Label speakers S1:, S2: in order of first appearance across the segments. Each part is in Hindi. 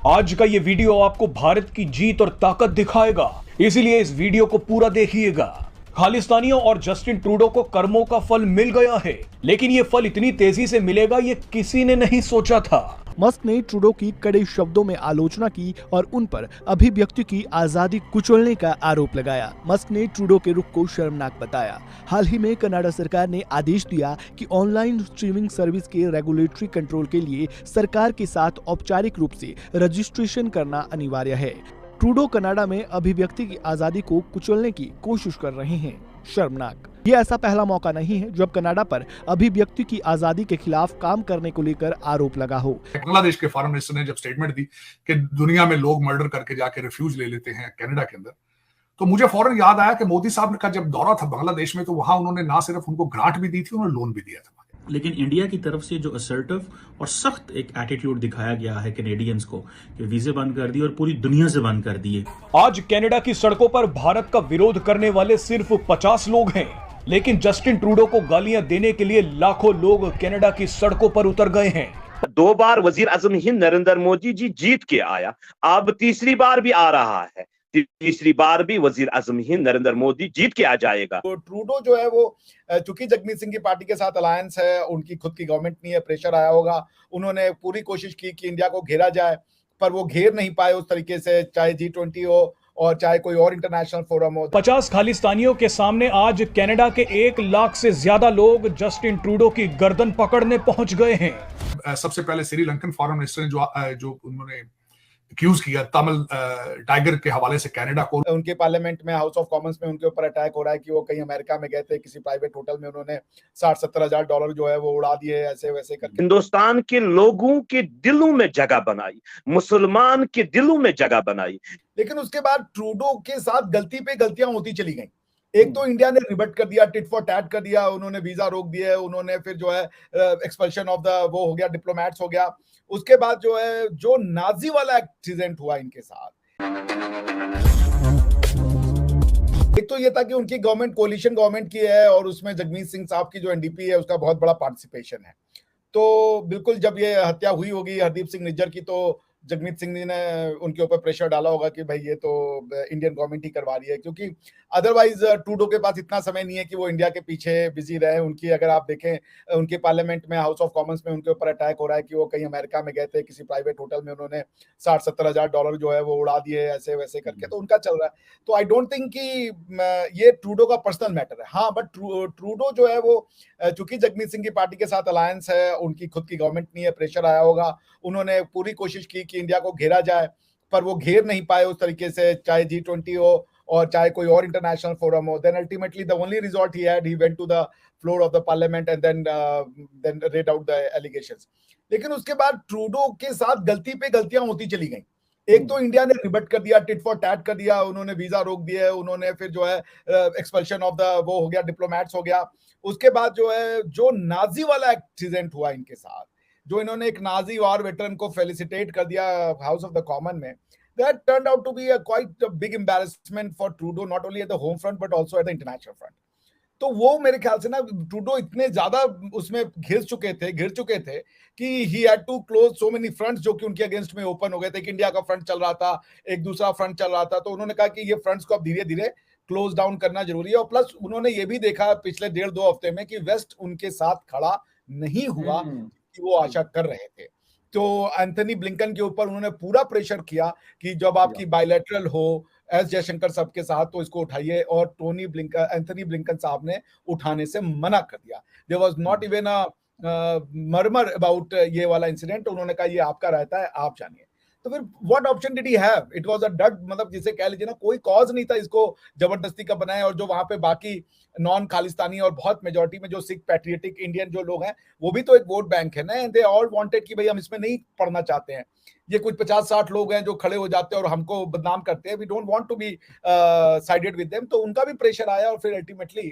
S1: आज का ये वीडियो आपको भारत की जीत और ताकत दिखाएगा, इसीलिए इस वीडियो को पूरा देखिएगा। खालिस्तानियों और जस्टिन ट्रूडो को कर्मों का फल मिल गया है, लेकिन ये फल इतनी तेजी से मिलेगा ये किसी ने नहीं सोचा था।
S2: मस्क ने ट्रूडो की कड़े शब्दों में आलोचना की और उन पर अभिव्यक्ति की आजादी कुचलने का आरोप लगाया। मस्क ने ट्रूडो के रुख को शर्मनाक बताया। हाल ही में कनाडा सरकार ने आदेश दिया कि ऑनलाइन स्ट्रीमिंग सर्विस के रेगुलेटरी कंट्रोल के लिए सरकार के साथ औपचारिक रूप से रजिस्ट्रेशन करना अनिवार्य है। ट्रूडो कनाडा में अभिव्यक्ति की आजादी को कुचलने की कोशिश कर रहे हैं। शर्मनाक। ये ऐसा पहला मौका नहीं है जब कनाडा पर अभिव्यक्ति की आजादी के खिलाफ काम करने को लेकर आरोप लगा हो।
S3: बांग्लादेश के फॉरेन मिनिस्टर ने जब स्टेटमेंट दी कि दुनिया में लोग मर्डर करके जाके रिफ्यूज ले लेते हैं कनाडा के अंदर, तो मुझे फौरन याद आया कि मोदी साहब का जब दौरा था बांग्लादेश में, तो वहां उन्होंने ना सिर्फ उनको ग्रांट भी दी थी, उन्होंने लोन भी दिया था।
S4: लेकिन इंडिया की तरफ से जो असर्टिव और सख्त एक एटीट्यूड दिखाया गया है कैनेडियंस को कि वीजे बंद कर दिए और पूरी दुनिया से बंद कर दिए।
S1: आज कनाडा की सड़कों पर भारत का विरोध करने वाले सिर्फ 50 लोग हैं, लेकिन जस्टिन ट्रूडो को गालियां देने के लिए लाखों लोग कनाडा की सड़कों पर उतर गए हैं।
S5: 2 बार वजीर आजम हिंद नरेंद्र मोदी जी जीत के आया, अब तीसरी बार भी आ रहा है, तीसरी बार भी वजीर आजम हिंद नरेंद्र मोदी जीत के आ जाएगा।
S6: तो ट्रूडो जो है वो चूंकि जगमीत सिंह की पार्टी के साथ अलायंस है, उनकी खुद की गवर्नमेंट नहीं है, प्रेशर आया होगा, उन्होंने पूरी कोशिश की कि इंडिया को घेरा जाए, पर वो घेर नहीं पाए उस तरीके से, चाहे G20 हो और चाहे कोई और इंटरनेशनल फोरम हो।
S1: 50 खालिस्तानियों के सामने आज कनाडा के 1 लाख से ज्यादा लोग जस्टिन ट्रूडो की गर्दन पकड़ने पहुंच गए हैं।
S3: सबसे पहले श्रीलंकन फॉरेन मिनिस्टर ने जो उन्होंने एक्यूज किया तमिल टाइगर के हवाले से कनाडा को,
S6: उनके पार्लियामेंट में, हाउस ऑफ कॉमन्स में उनके ऊपर अटैक हो रहा है कि वो कहीं अमेरिका में गए थे, किसी प्राइवेट होटल में उन्होंने 60-70 हजार डॉलर जो है वो उड़ा दिए, ऐसे वैसे करके।
S5: हिंदुस्तान के लोगों के दिलों में जगह बनाई, मुसलमान के दिलों में जगह बनाई।
S6: लेकिन उसके बाद ट्रूडो के साथ गलती पे गलतियां होती चली गई। एक तो इंडिया ने रिबट कर दिया, टिट फॉर टैट कर दिया, उन्होंने वीजा रोक दिए, उन्होंने फिर जो है एक्सपल्शन ऑफ द वो हो गया, डिप्लोमेट्स हो गया। उसके बाद जो है जो नाजी वाला एक्सीडेंट हुआ इनके साथ, एक तो ये था कि उनकी गवर्नमेंट कोलिशन गवर्नमेंट की है और उसमें जगमीत सिंह साहब की जो एनडीपी है उसका बहुत बड़ा पार्टिसिपेशन है। तो बिल्कुल जब ये हत्या हुई होगी हरदीप सिंह निज्जर की, तो जगमीत सिंह जी ने उनके ऊपर प्रेशर डाला होगा कि भाई ये तो इंडियन गवर्नमेंट ही करवा रही है, क्योंकि अदरवाइज ट्रूडो के पास इतना समय नहीं है कि वो इंडिया के पीछे बिजी रहे। उनकी अगर आप देखें उनके पार्लियामेंट में, हाउस ऑफ कॉमन्स में उनके ऊपर अटैक हो रहा है कि वो कहीं अमेरिका में गए थे, किसी प्राइवेट होटल में उन्होंने 60-70 हजार डॉलर जो है वो उड़ा दिए, ऐसे वैसे करके, तो उनका चल रहा है। तो आई डोंट थिंक कि ये ट्रूडो का पर्सनल मैटर है। हाँ, बट ट्रूडो जो है वो चूंकि जगमीत सिंह की पार्टी के साथ अलायंस है, उनकी खुद की गवर्नमेंट नहीं है, प्रेशर आया होगा, उन्होंने पूरी कोशिश की कि इंडिया को घेरा जाए, पर वो घेर नहीं पाए उस तरीके से, चाहे G20 हो और चाहे कोई और इंटरनेशनल फोरम हो। Then ultimately the only resort he had, he went to the floor of the parliament and then read out the allegations. लेकिन उसके बाद ट्रूडो के साथ गलती पे गलतियां होती चली गई। एक तो इंडिया ने रिबट कर दिया, टिट फॉर टैट कर दिया, उन्होंने वीजा रोक दिए, उन्होंने फिर जो है एक्सपल्शन ऑफ द वो हो गया, डिप्लोमेट्स हो गया। उसके बाद जो है जो नाजी वाला एक्सीडेंट हुआ इनके साथ, जो इन्होंने एक नाजी वार वेटरन को फेलिसिटेट कर दिया हाउस ऑफ द कॉमन में, that turned out to be a quite a big embarrassment for Trudeau, not only at the home front but also at the international front. तो वो मेरे ख्याल से ना ट्रूडो इतने ज्यादा उसमें घिर चुके थे कि he had to close so many fronts जो कि उनके अगेंस्ट में ओपन हो गए थे। कि इंडिया का फ्रंट चल रहा था, एक दूसरा फ्रंट चल रहा था, तो उन्होंने कहा कि ये फ्रंट्स को अब धीरे धीरे क्लोज डाउन करना जरूरी है। और प्लस उन्होंने ये भी देखा पिछले 1.5-2 हफ्ते में कि वेस्ट उनके साथ खड़ा नहीं हुआ कि वो आशा कर रहे थे। तो एंथनी ब्लिंकन के ऊपर उन्होंने पूरा प्रेशर किया कि जब आपकी बायलैटरल हो एस जयशंकर साहब के साथ तो इसको उठाइए, और एंथनी ब्लिंकन साहब ने उठाने से मना कर दिया। There was not even a murmur about ये वाला इंसिडेंट। उन्होंने कहा ये आपका रहता है, आप जानिए। तो फिर what option did he have? It was a dud, मतलब जिसे कह लीजिए ना, कोई कॉज नहीं था इसको जबरदस्ती का बनाए। और जो वहां पे बाकी नॉन खालिस्तानी और बहुत मेजोरिटी में जो सिख पैट्रियटिक इंडियन जो लोग हैं, वो भी तो एक वोट बैंक है ना। दे ऑल वांटेड कि भाई हम इसमें नहीं पढ़ना चाहते हैं। ये कुछ 50-60 लोग हैं जो खड़े हो जाते हैं और हमको बदनाम करते हैं, we don't want to be sided with them. तो उनका भी प्रेशर आया और फिर अल्टीमेटली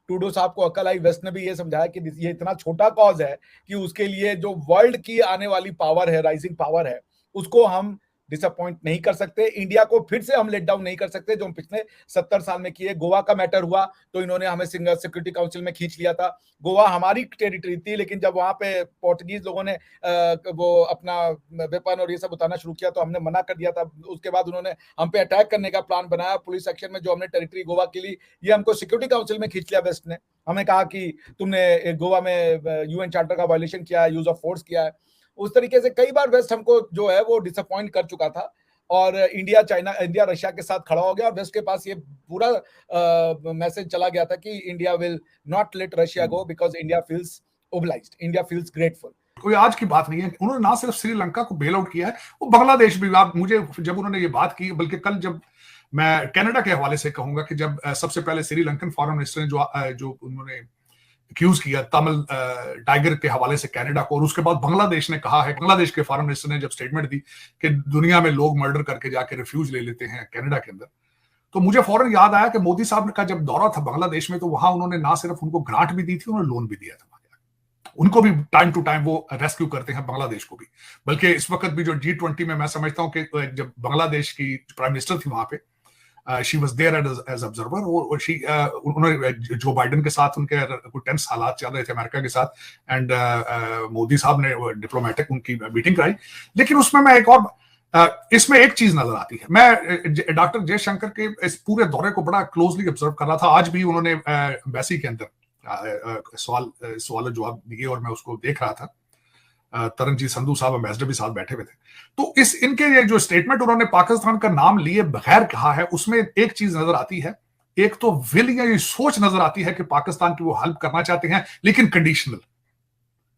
S6: ट्रूडो साहब को अकल आई। वेस्ट ने भी ये समझाया कि ये इतना छोटा कॉज है कि उसके लिए जो वर्ल्ड की आने वाली पावर है, राइजिंग पावर है, उसको हम डिसअपॉइंट नहीं कर सकते, इंडिया को फिर से हम लेट डाउन नहीं कर सकते जो हम पिछले 70 साल में किए। गोवा का मैटर हुआ तो इन्होंने हमें सिक्योरिटी काउंसिल में खींच लिया था। गोवा हमारी टेरिटरी थी, लेकिन जब वहां पे पोर्टुगीज लोगों ने वो अपना वेपन और ये सब उतारना शुरू किया तो हमने मना कर दिया था। उसके बाद उन्होंने हम पे अटैक करने का प्लान बनाया पुलिस एक्शन में, जो हमने टेरिटरी गोवा के लिए, ये हमको सिक्योरिटी काउंसिल में खींच लिया वेस्ट ने। हमें कहा कि तुमने गोवा में यूएन चार्टर का वायलेशन किया है, यूज ऑफ फोर्स किया है। उस तरीके से कई बार वेस्ट हमको जो है वो डिसअपॉइंट कर चुका था और इंडिया रशिया के साथ खड़ा हो गया और वेस्ट के पास ये पूरा मैसेज चला गया था कि India will not let Russia go because India feels obliged, India feels grateful.
S3: कोई आज की बात नहीं है, उन्होंने ना सिर्फ श्रीलंका को बेल आउट किया है, वो बांग्लादेश भी। मुझे जब उन्होंने ये बात की, बल्कि कल जब मैं कनाडा के हवाले से कहूंगा कि जब सबसे पहले श्रीलंकन फॉरेन मिनिस्टर ने जो उन्होंने एक्यूज किया तमिल टाइगर के हवाले से कनाडा को, और उसके बाद बांग्लादेश ने कहा है, बांग्लादेश के फॉरेन मिनिस्टर ने जब स्टेटमेंट दी कि दुनिया में लोग मर्डर करके जाके रिफ्यूज ले लेते हैं कनाडा के अंदर, तो मुझे फौरन याद आया कि मोदी साहब का जब दौरा था बांग्लादेश में तो वहां उन्होंने ना सिर्फ उनको ग्रांट भी दी थी, उन्होंने लोन भी दिया था। उनको भी टाइम टू टाइम वो रेस्क्यू करते हैं, बांग्लादेश को भी। बल्कि इस वक्त भी जो G20 में मैं समझता हूं कि जब बांग्लादेश की प्राइम मिनिस्टर थी वहां पे, she was there as observer, और उन्होंने जो बाइडेन के साथ उनके कुछ टेंस हालात चल रहे थे अमेरिका के साथ, एंड मोदी साहब ने डिप्लोमेटिक उनकी मीटिंग कराई। लेकिन उसमें मैं इसमें एक चीज नजर आती है, मैं डॉक्टर जयशंकर के इस पूरे दौरे को बड़ा क्लोजली ऑब्जर्व कर रहा था। आज भी उन्होंने एम्बेसी के अंदर सवाल जवाब दिए और मैं उसको देख रहा था। तरनजीत संधू साहब एम्बेसडर भी साथ बैठे हुए थे। तो इनके ये जो स्टेटमेंट उन्होंने पाकिस्तान का नाम लिए बगैर कहा है, उसमें एक चीज नजर आती है, एक तो विल या ये सोच नजर आती है कि पाकिस्तान की वो हेल्प करना चाहते हैं, लेकिन कंडीशनल,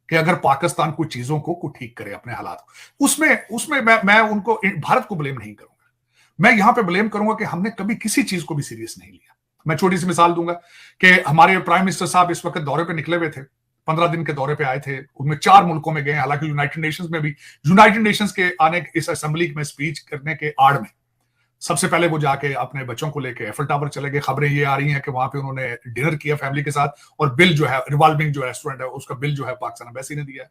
S3: कि अगर पाकिस्तान कुछ चीजों को ठीक करे अपने हालात, उसमें मैं उनको भारत को ब्लेम नहीं करूंगा। मैं यहां पे ब्लेम करूंगा कि हमने कभी किसी चीज को भी सीरियस नहीं लिया। मैं छोटी सी मिसाल दूंगा कि हमारे प्राइम मिनिस्टर साहब इस वक्त दौरे पे निकले हुए थे, 15 दिन के दौरे पे आए थे, उनमें 4 मुल्कों में गए। हालांकि यूनाइटेड नेशंस के आने इस असेंबली में स्पीच करने के आड़ में सबसे पहले वो जाके अपने बच्चों को लेके एफिल टावर चले गए। खबरें ये आ रही हैं कि वहां पे उन्होंने डिनर किया फैमिली के साथ, और बिल जो है रिवॉल्विंग जो रेस्टोरेंट है उसका बिल जो है पाकिस्तान एम्बेसी ने दिया है।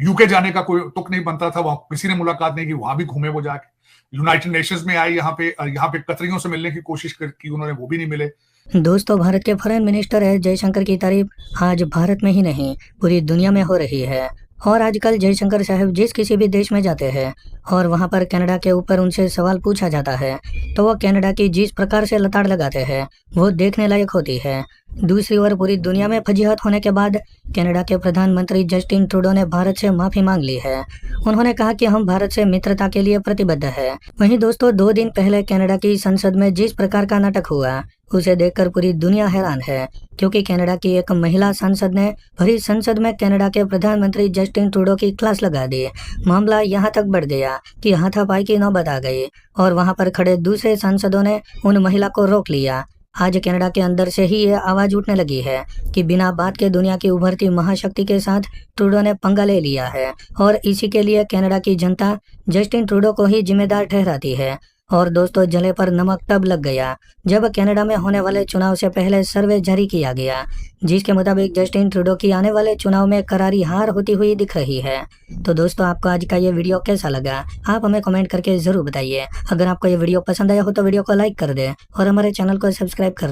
S3: यूके जाने का कोई तुक नहीं बनता था, वहां किसी ने मुलाकात नहीं की, वहां भी घूमे वो जाके। यूनाइटेड नेशंस में आए, यहाँ पे कतरियों से मिलने की कोशिश की उन्होंने, वो भी नहीं मिले।
S7: दोस्तों, भारत के फॉरेन मिनिस्टर है जयशंकर की तारीफ आज भारत में ही नहीं पूरी दुनिया में हो रही है। और आजकल जयशंकर साहब जिस किसी भी देश में जाते हैं और वहां पर कनाडा के ऊपर उनसे सवाल पूछा जाता है तो वो कनाडा की जिस प्रकार से लताड़ लगाते हैं वो देखने लायक होती है। दूसरी ओर पूरी दुनिया में फजीहत होने के बाद कनाडा के प्रधानमंत्री जस्टिन ट्रूडो ने भारत से माफी मांग ली है। उन्होंने कहा कि हम भारत से मित्रता के लिए प्रतिबद्ध है। वहीं दोस्तों, 2 दिन पहले कनाडा की संसद में जिस प्रकार का नाटक हुआ उसे देखकर पूरी दुनिया हैरान है, क्योंकि कनाडा की एक महिला सांसद ने भरी संसद में कनाडा के प्रधानमंत्री जस्टिन ट्रूडो की क्लास लगा दी। मामला यहाँ तक बढ़ गया कि हाथापाई की नौबत आ गई और वहां पर खड़े दूसरे सांसदों ने उन महिला को रोक लिया। आज कनाडा के अंदर से ही ये आवाज उठने लगी है कि बिना बात के दुनिया की उभरती महाशक्ति के साथ ट्रूडो ने पंगा ले लिया है, और इसी के लिए कनाडा की जनता जस्टिन ट्रूडो को ही जिम्मेदार ठहराती है। और दोस्तों, जले पर नमक तब लग गया जब कनाडा में होने वाले चुनाव से पहले सर्वे जारी किया गया, जिसके मुताबिक जस्टिन ट्रूडो की आने वाले चुनाव में करारी हार होती हुई दिख रही है। तो दोस्तों, आपको आज का ये वीडियो कैसा लगा आप हमें कमेंट करके जरूर बताइए। अगर आपको ये वीडियो पसंद आया हो तो वीडियो को लाइक कर दे और हमारे चैनल को सब्सक्राइब कर